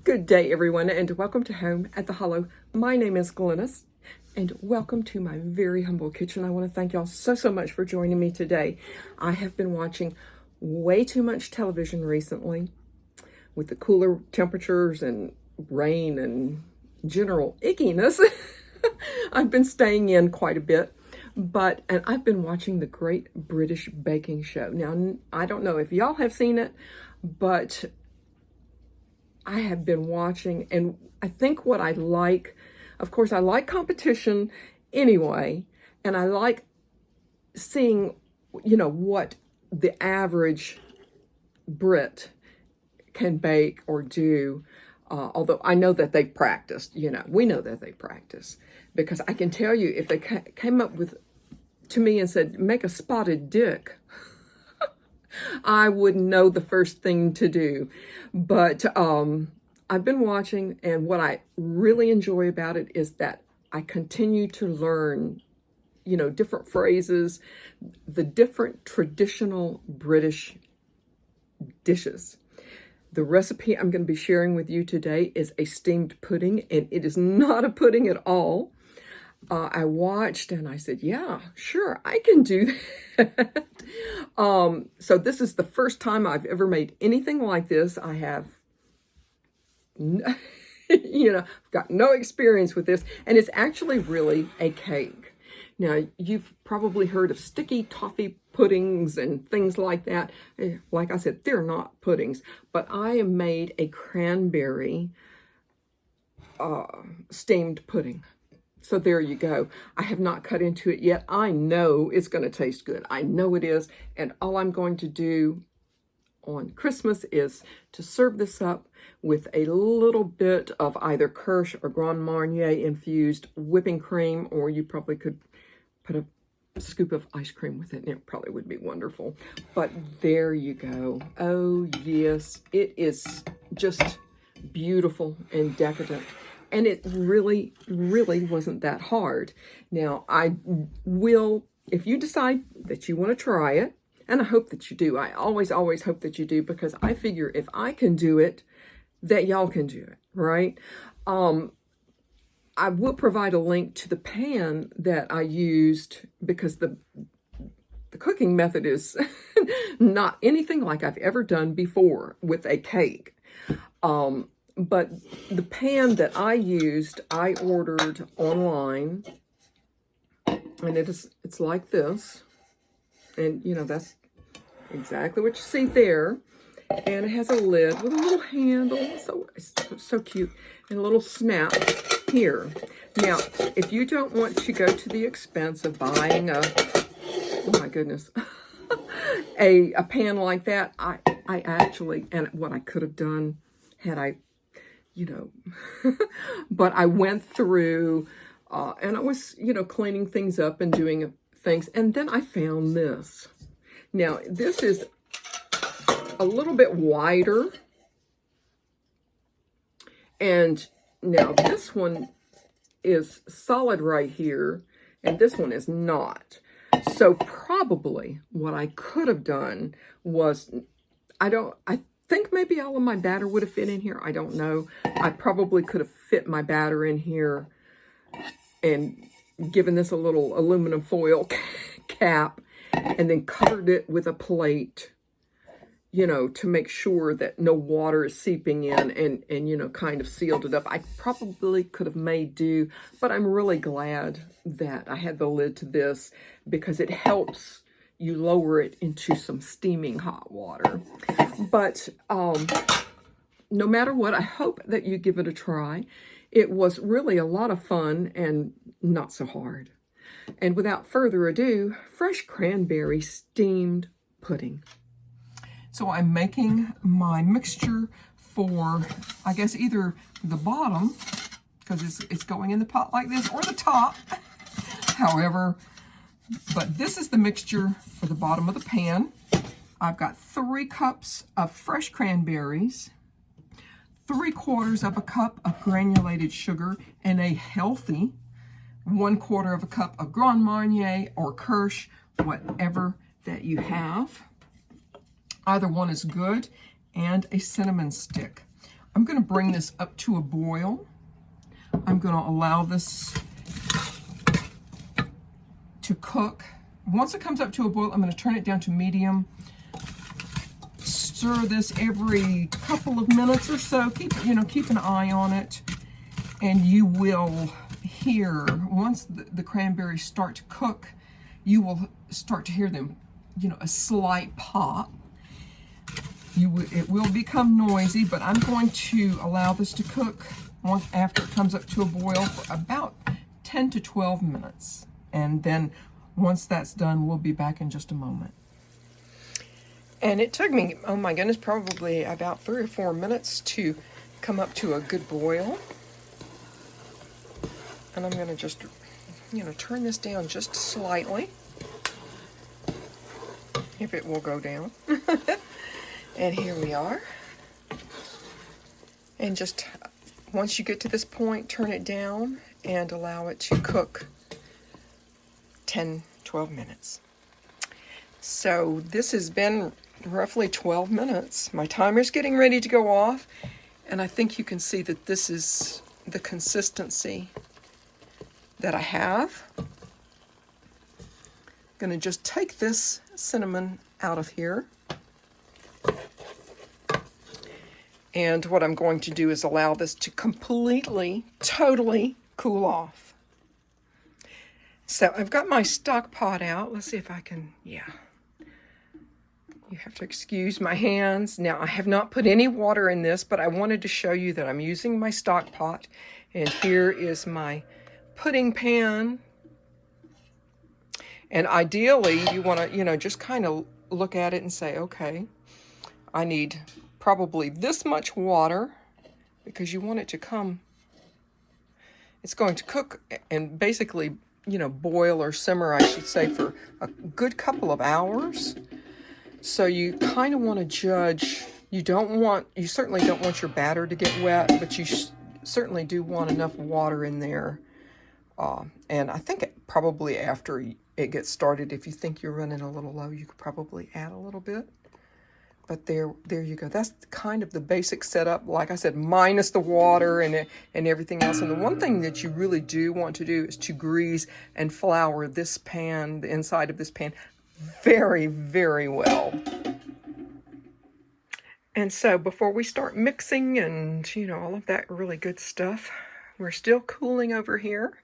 Good day, everyone, and welcome to Home at the Hollow. My name is Glennis, and welcome to my very humble kitchen. I want to thank y'all so much for joining me today. I have been watching way too much television recently with the cooler temperatures and rain and general ickiness. I've been staying in quite a bit, and I've been watching the Great British Baking Show. Now, I don't know if y'all have seen it, but I have been watching, and I think what I like, of course, I like competition anyway, and I like seeing, what the average Brit can bake or do, although I know that they've practiced, we know that they practice, because I can tell you if they came up to me and said, make a spotted dick, I wouldn't know the first thing to do. But I've been watching, and what I really enjoy about it is that I continue to learn, different phrases, the different traditional British dishes. The recipe I'm going to be sharing with you today is a steamed pudding, and it is not a pudding at all. I watched and I said, yeah, sure, I can do that. So this is the first time I've ever made anything like this. I have, got no experience with this, and it's actually really a cake. Now, you've probably heard of sticky toffee puddings and things like that. Like I said, they're not puddings, but I made a cranberry steamed pudding. So there you go. I have not cut into it yet. I know it's going to taste good. I know it is. And all I'm going to do on Christmas is to serve this up with a little bit of either Kirsch or Grand Marnier infused whipping cream, or you probably could put a scoop of ice cream with it, and it probably would be wonderful. But there you go. Oh, yes. It is just beautiful and decadent. And it really wasn't that hard. Now, I will, if you decide that you want to try it, and I hope that you do. I always hope that you do, because I figure if I can do it, that y'all can do it, right? I will provide a link to the pan that I used, because the cooking method is not anything like I've ever done before with a cake. But the pan that I used, I ordered online, and it's like this. And, that's exactly what you see there. And it has a lid with a little handle, so cute, and a little snap here. Now, if you don't want to go to the expense of buying oh my goodness, a pan like that, I actually, and what I could have done had I, but I went through and I was, cleaning things up and doing things. And then I found this. Now, this is a little bit wider. And now this one is solid right here, and this one is not. So probably what I could have done was, I think maybe all of my batter would have fit in here. I don't know. I probably could have fit my batter in here and given this a little aluminum foil cap, and then covered it with a plate, to make sure that no water is seeping in, and kind of sealed it up. I probably could have made do, but I'm really glad that I had the lid to this, because it helps you lower it into some steaming hot water. But no matter what, I hope that you give it a try. It was really a lot of fun and not so hard. And without further ado, fresh cranberry steamed pudding. So I'm making my mixture for, I guess, either the bottom, because it's going in the pot like this, or the top. However, but this is the mixture for the bottom of the pan. I've got 3 cups of fresh cranberries, 3/4 of a cup of granulated sugar, and a healthy 1/4 of a cup of Grand Marnier or Kirsch, whatever that you have. Either one is good, and a cinnamon stick. I'm going to bring this up to a boil. I'm going to allow this to cook. Once it comes up to a boil, I'm going to turn it down to medium. Stir this every couple of minutes or so. Keep an eye on it, and you will hear, once the cranberries start to cook, you will start to hear them, a slight pop. It will become noisy, but I'm going to allow this to cook after it comes up to a boil for about 10 to 12 minutes. And then once that's done, we'll be back in just a moment. And it took me, oh my goodness, probably about 3 or 4 minutes to come up to a good boil. And I'm going to just, turn this down just slightly, if it will go down. And here we are. And just once you get to this point, turn it down and allow it to cook 10, 12 minutes. So this has been roughly 12 minutes. My timer's getting ready to go off, and I think you can see that this is the consistency that I have. I'm going to just take this cinnamon out of here. And what I'm going to do is allow this to completely, totally cool off. So I've got my stock pot out. Let's see if I can, yeah. You have to excuse my hands. Now, I have not put any water in this, but I wanted to show you that I'm using my stock pot. And here is my pudding pan. And ideally, you want to, just kind of look at it and say, okay, I need probably this much water, because you want it to come, it's going to cook and basically, boil or simmer, I should say, for a good couple of hours. So you kind of want to judge. You certainly don't want your batter to get wet, but you certainly do want enough water in there. And I think probably after it gets started, if you think you're running a little low, you could probably add a little bit. But there you go. That's kind of the basic setup. Like I said, minus the water and everything else. And the one thing that you really do want to do is to grease and flour this pan, the inside of this pan, very, very well. And so before we start mixing and, all of that really good stuff, we're still cooling over here.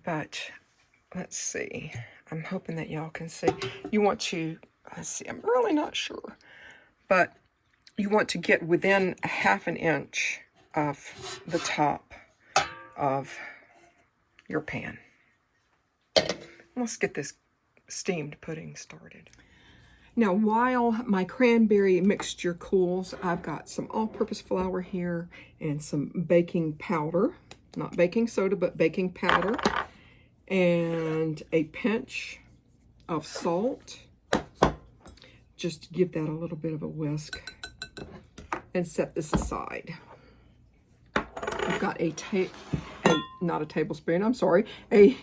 But let's see. I'm hoping that y'all can see. You want to, let's see, I'm really not sure. But you want to get within a ½ an inch of the top of your pan. Let's get this steamed pudding started. Now, while my cranberry mixture cools, I've got some all-purpose flour here and some baking powder. Not baking soda, but baking powder. And a pinch of salt. Just give that a little bit of a whisk and set this aside. I've got not a tablespoon, I'm sorry, a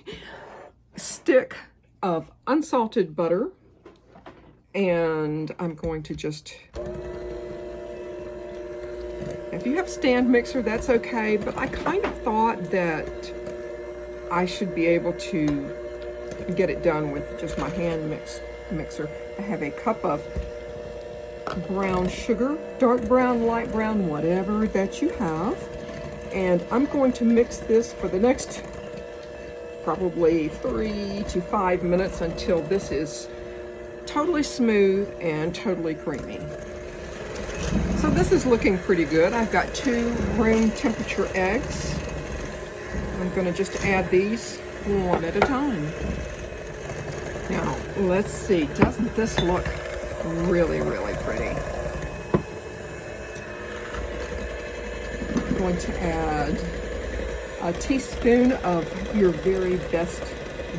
stick of unsalted butter, and I'm going to just, if you have stand mixer, that's okay, but I kind of thought that I should be able to get it done with just my hand mixer. I have a cup of brown sugar, dark brown, light brown, whatever that you have. And I'm going to mix this for the next probably 3 to 5 minutes until this is totally smooth and totally creamy. So this is looking pretty good. I've got 2 room temperature eggs. I'm going to just add these one at a time. Now, let's see, doesn't this look really, really pretty? I'm going to add a teaspoon of your very best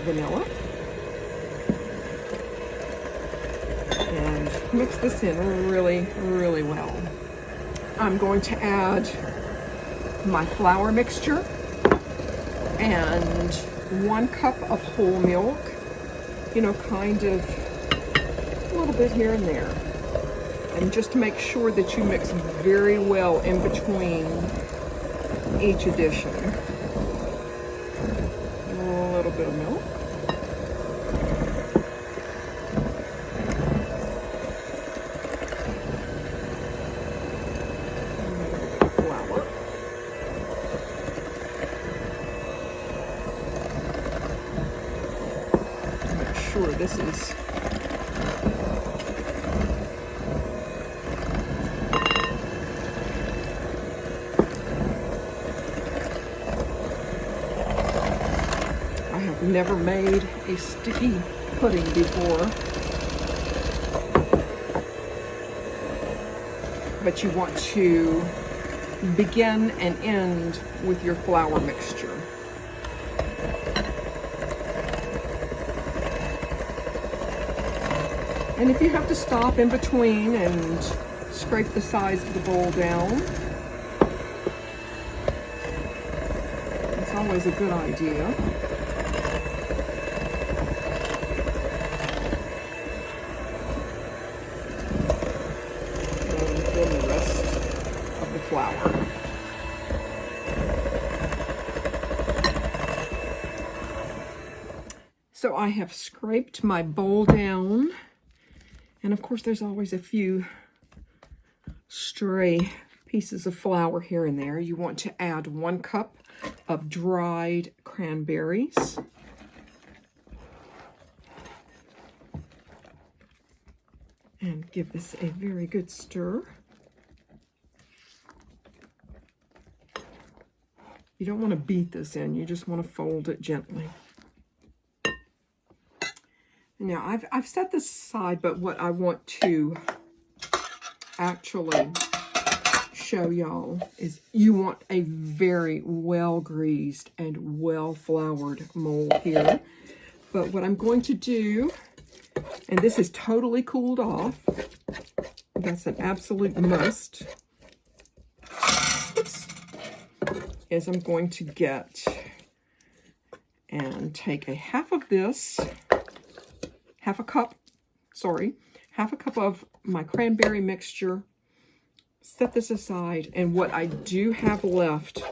vanilla. And mix this in really, really well. I'm going to add my flour mixture and 1 cup of whole milk. Kind of a little bit here and there. And just to make sure that you mix very well in between each addition. A little bit of milk. Flour. Make sure this is never made a sticky pudding before, but you want to begin and end with your flour mixture. And if you have to stop in between and scrape the sides of the bowl down, it's always a good idea. Flour. So I have scraped my bowl down, and of course there's always a few stray pieces of flour here and there. You want to add 1 cup of dried cranberries. And give this a very good stir. You don't want to beat this in, you just want to fold it gently. Now, I've set this aside, but what I want to actually show y'all is you want a very well-greased and well-floured mold here. But what I'm going to do, and this is totally cooled off, that's an absolute must, is I'm going to get and take a half of this, half a cup of my cranberry mixture, set this aside, and what I do have left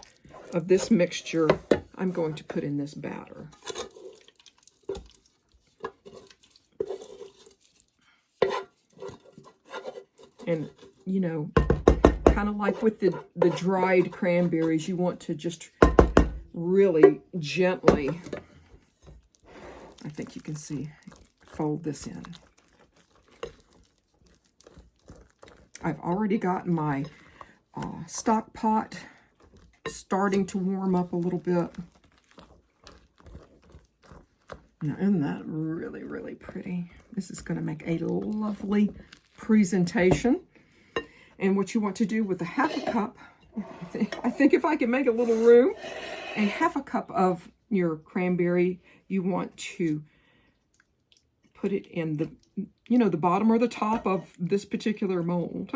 of this mixture, I'm going to put in this batter. And, you know, kind of like with the dried cranberries, you want to just really gently, I think you can see, fold this in. I've already got my stock pot starting to warm up a little bit. Now, isn't that really, really pretty? This is going to make a lovely presentation. And what you want to do with a half a cup, I think if I can make a little room, a half a cup of your cranberry, you want to put it in the, you know, the bottom or the top of this particular mold.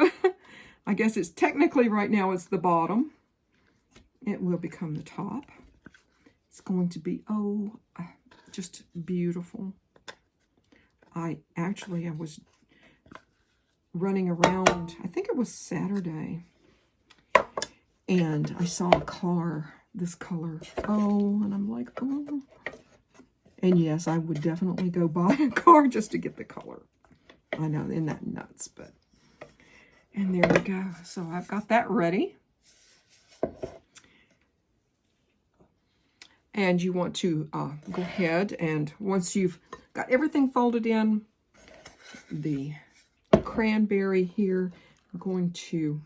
I guess it's technically right now it's the bottom. It will become the top. It's going to be, oh, just beautiful. I was running around, I think it was Saturday, and I saw a car this color. Oh, and I'm like, oh. And yes, I would definitely go buy a car just to get the color. I know, isn't that nuts? But, and there we go. So I've got that ready. And you want to go ahead, and once you've got everything folded in, the cranberry here, I'm going to,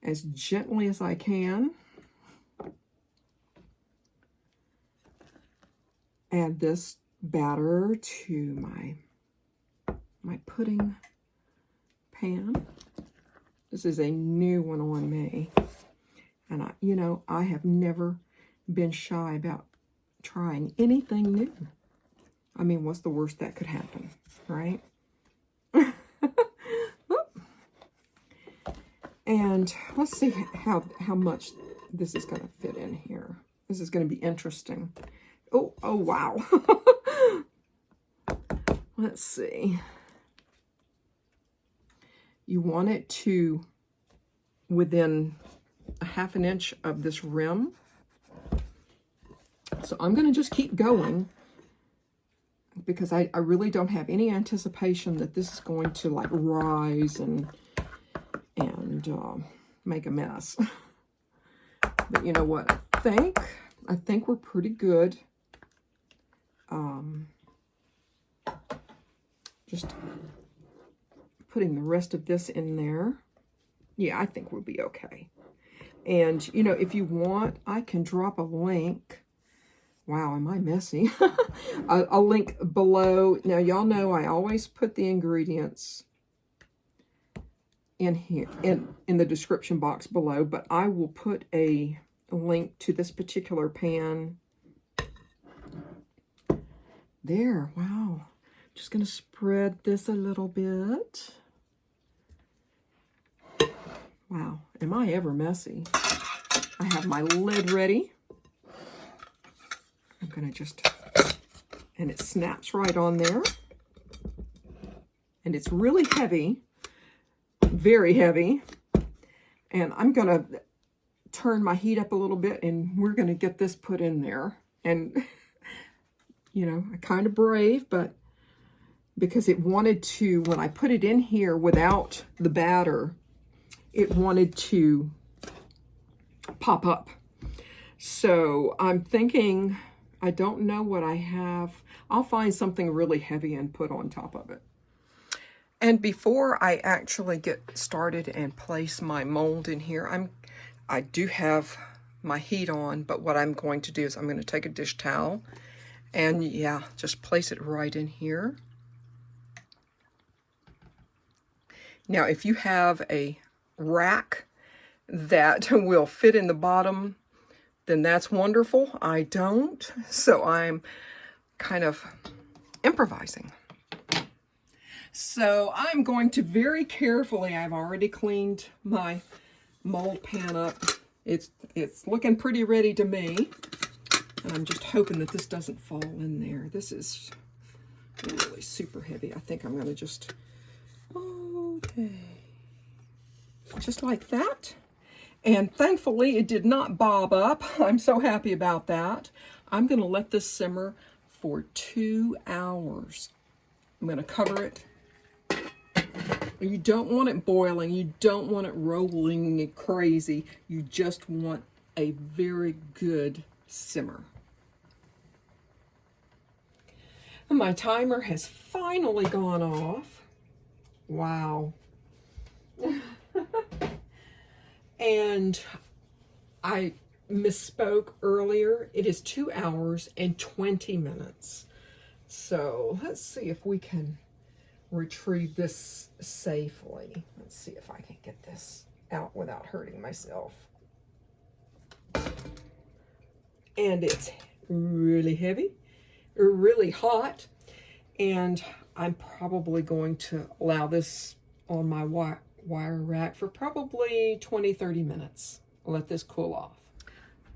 as gently as I can, add this batter to my pudding pan. This is a new one on me, and I have never been shy about trying anything new. I mean, what's the worst that could happen, right? And let's see how much this is going to fit in here. This is going to be interesting. Oh, wow. Let's see. you want it to within a half an inch of this rim. So I'm going to just keep going because I really don't have any anticipation that this is going to like rise and make a mess. But you know what? I think we're pretty good. Just putting the rest of this in there. Yeah, I think we'll be okay. And, you know, if you want, I can drop a link. Wow, am I messy? A link below. Now, y'all know I always put the ingredients in here, in the description box below, but I will put a link to this particular pan. There, wow. Just going to spread this a little bit. Wow, am I ever messy? I have my lid ready. I'm going to just, and it snaps right on there. And it's really heavy, very heavy. And I'm going to turn my heat up a little bit and we're going to get this put in there. And, you know, I'm kind of brave, but because it wanted to, when I put it in here without the batter, it wanted to pop up. So I'm thinking, I don't know what I have. I'll find something really heavy and put on top of it. And before I actually get started and place my mold in here, I do have my heat on, but what I'm going to do is I'm going to take a dish towel and yeah, just place it right in here. Now, if you have a rack that will fit in the bottom, then that's wonderful. I don't, so I'm kind of improvising. So I'm going to very carefully, I've already cleaned my mold pan up. It's looking pretty ready to me. And I'm just hoping that this doesn't fall in there. This is really super heavy. I think I'm going to just, okay, just like that. And thankfully it did not bob up. I'm so happy about that. I'm going to let this simmer for 2 hours. I'm going to cover it. You don't want it boiling. You don't want it rolling crazy. You just want a very good simmer. And my timer has finally gone off. Wow. And I misspoke earlier. It is 2 hours and 20 minutes. So let's see if we can retrieve this safely. Let's see if I can get this out without hurting myself. And it's really heavy, really hot, and I'm probably going to allow this on my wire rack for probably 20-30 minutes. Let this cool off.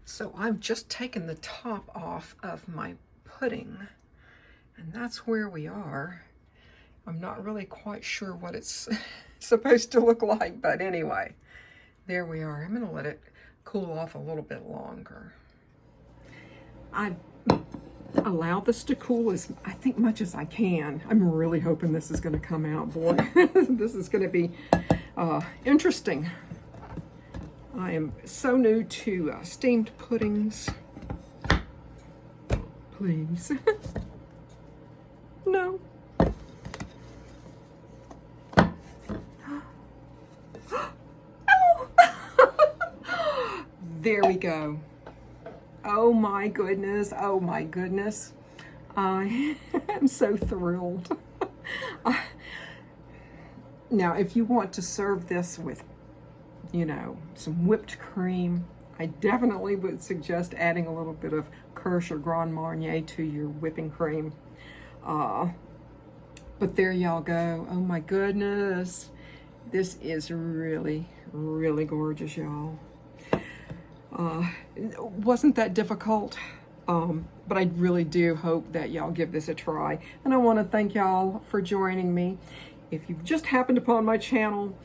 So I've just taken the top off of my pudding, and that's where we are. I'm not really quite sure what it's supposed to look like, but anyway, there we are. I'm going to let it cool off a little bit longer. I allow this to cool as I think much as I can. I'm really hoping this is going to come out, boy. This is going to be interesting. I am so new to steamed puddings. Please. No. There we go. Oh my goodness. Oh my goodness. I am so thrilled. Now, if you want to serve this with, you know, some whipped cream, I definitely would suggest adding a little bit of Kirsch or Grand Marnier to your whipping cream. But there y'all go. Oh my goodness. This is really, really gorgeous, y'all. It wasn't that difficult, but I really do hope that y'all give this a try. And I want to thank y'all for joining me. If you've just happened upon my channel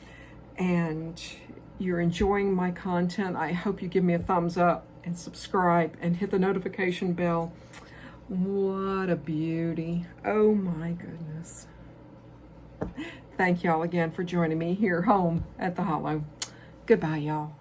and you're enjoying my content, I hope you give me a thumbs up and subscribe and hit the notification bell. What a beauty. Oh my goodness. Thank y'all again for joining me here home at the Hollow. Goodbye, y'all.